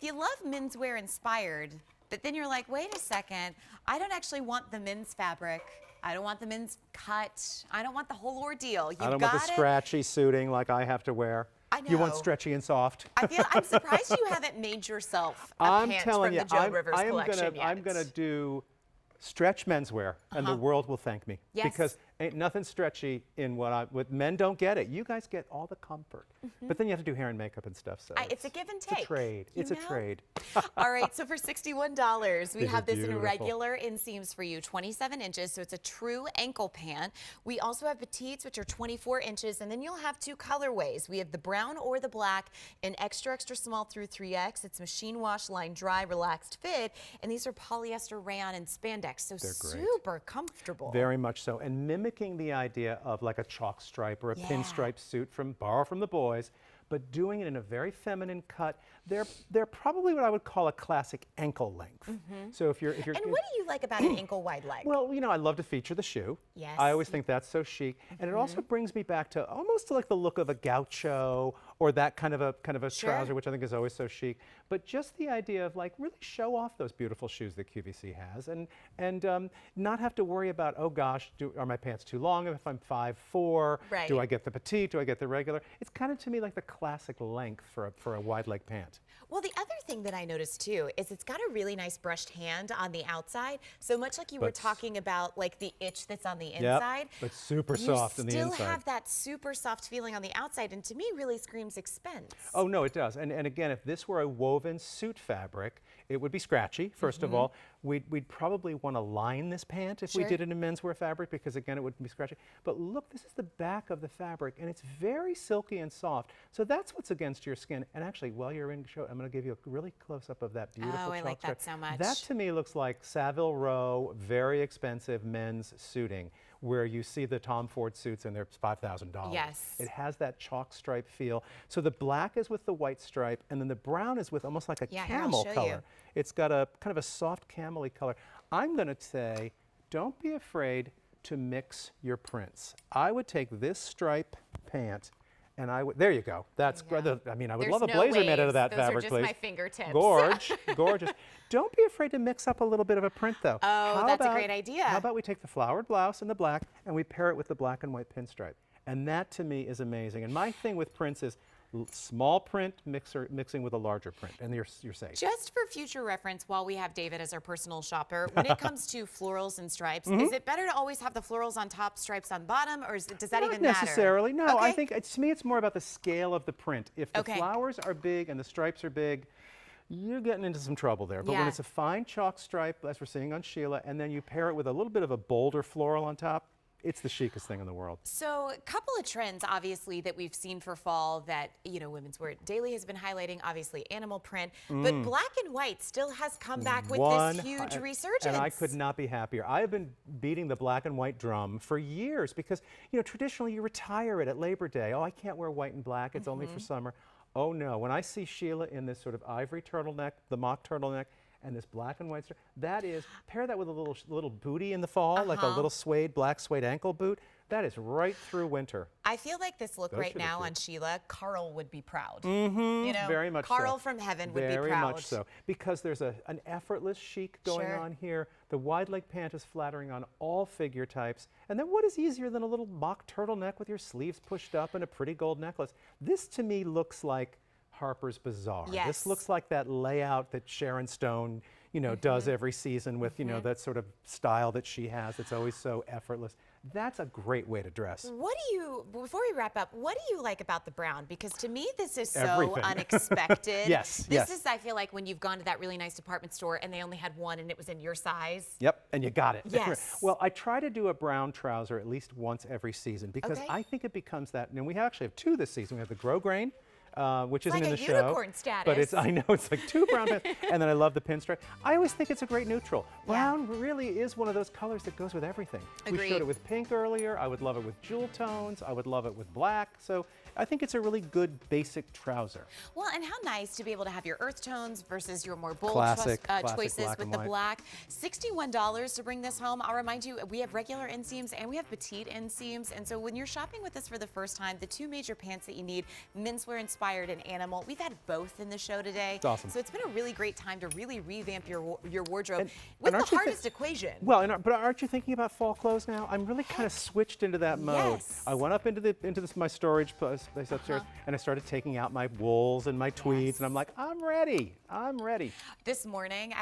if you love menswear inspired, but then you're like, wait a second, I don't actually want the men's fabric. I don't want the men's cut. I don't want the whole ordeal. I don't want the scratchy suiting like I have to wear. I know. You want stretchy and soft. I'm surprised you haven't made yourself a pant from the Joan Rivers collection yet. I'm gonna do stretch menswear, and the world will thank me. Yes. Because ain't nothing stretchy in what men don't get it. You guys get all the comfort, but then you have to do hair and makeup and stuff. So it's a give and take. It's a trade. It's a trade. All right, so for $61, we have this in beautiful. regular inseams for you, 27 inches, so it's a true ankle pant. We also have petites, which are 24 inches, and then you'll have two colorways. We have the brown or the black in extra, extra small through 3X. It's machine wash, line dry, relaxed fit, and these are polyester, rayon, and spandex, so super comfortable. Very much so, and mimic the idea of like a chalk stripe or a pinstripe suit borrow from the boys, but doing it in a very feminine cut. They're probably what I would call a classic ankle length. So if you're And what do you like about an ankle wide leg? Well, you know, I love to feature the shoe. Yes. I always think that's so chic, and it also brings me back to almost to like the look of a gaucho or that kind of a trouser, which I think is always so chic. But just the idea of like really show off those beautiful shoes that QVC has, and not have to worry about, oh gosh, are my pants too long? If I'm 5'4", do I get the petite? Do I get the regular? It's kind of to me like the classic length for a wide leg pant. Well, the other thing that I noticed too is it's got a really nice brushed hand on the outside. So much like you were talking about, like the itch that's on the inside. But super soft on the inside. You still have that super soft feeling on the outside, and to me really screams expense. Oh no, it does. And again, if this were a woven suit fabric, it would be scratchy, first of all. We'd probably want to line this pant if we did it in menswear fabric, because again, it wouldn't be scratchy. But look, this is the back of the fabric, and it's very silky and soft. So that's what's against your skin. And actually, while you're in show, I'm going to give you a really close-up of that beautiful Oh, I like stripe. that so much. That to me looks like Savile Row, very expensive men's suiting, where you see the Tom Ford suits and they're $5,000. Yes. It has that chalk stripe feel. So the black is with the white stripe, and then the brown is with almost like a camel color. It's got a kind of a soft camel-y color. I'm going to say, don't be afraid to mix your prints. I would take this stripe pant, and I would, there you go. That's, I mean, I would love a blazer made out of that fabric, please. Those are just my fingertips. Gorge, gorgeous. Don't be afraid to mix up a little bit of a print, though. Oh, that's a great idea. How about we take the flowered blouse in the black, and we pair it with the black and white pinstripe? And that, to me, is amazing. And my thing with prints is small print mixing with a larger print, and you're safe. Just for future reference, while we have David as our personal shopper, when it comes to florals and stripes, is it better to always have the florals on top, stripes on bottom, or does that even matter? Not necessarily. No, I think to me it's more about the scale of the print. If the Okay. flowers are big and the stripes are big, you're getting into some trouble there. But when it's a fine chalk stripe, as we're seeing on Sheila, and then you pair it with a little bit of a bolder floral on top, it's the chicest thing in the world. So a couple of trends, obviously, that we've seen for fall that, you know, Women's Wear Daily has been highlighting, obviously animal print, but black and white still has come back with this huge resurgence. And I could not be happier. I have been beating the black and white drum for years because, you know, traditionally you retire it at Labor Day. Oh, I can't wear white and black. It's only for summer. Oh, no. When I see Sheila in this sort of ivory turtleneck, the mock turtleneck, and this black and white stripe, that is, pair that with a little booty in the fall, like a little black suede ankle boot, that is right through winter. I feel like this look right now on Sheila, Carl would be proud. You know, very much Carl so. from heaven would be proud. Very much so, because there's an effortless chic going on here. The wide leg pant is flattering on all figure types. And then what is easier than a little mock turtleneck with your sleeves pushed up and a pretty gold necklace? This to me looks like Harper's Bazaar. Yes. This looks like that layout that Sharon Stone, you know, does every season with, you know, that sort of style that she has. It's always so effortless. That's a great way to dress. What do you, before we wrap up, what do you like about the brown? Because to me, this is so Everything. unexpected. This is, I feel like, when you've gone to that really nice department store and they only had one and it was in your size. Yep, and you got it. Yes. Well, I try to do a brown trouser at least once every season because I think it becomes that, and we actually have two this season. We have the grosgrain, which isn't in the show. Like a unicorn status. But it's, I know, it's like two brown pants, and then I love the pinstripe. I always think it's a great neutral. Brown really is one of those colors that goes with everything. Agreed. We showed it with pink earlier. I would love it with jewel tones. I would love it with black. So I think it's a really good basic trouser. Well, and how nice to be able to have your earth tones versus your more bold Classic choices black with and the white. black. $61 to bring this home. I'll remind you, we have regular inseams and we have petite inseams. And so when you're shopping with us for the first time, the two major pants that you need, menswear inspired and animal, we've had both in the show today. It's awesome. So it's been a really great time to really revamp your wardrobe And with the aren't you hardest equation. Well, but aren't you thinking about fall clothes now? I'm really kind of switched into that mode. Yes. I went up into my storage place upstairs, and I started taking out my wools and my tweeds, and I'm like, I'm ready. I'm ready. This morning,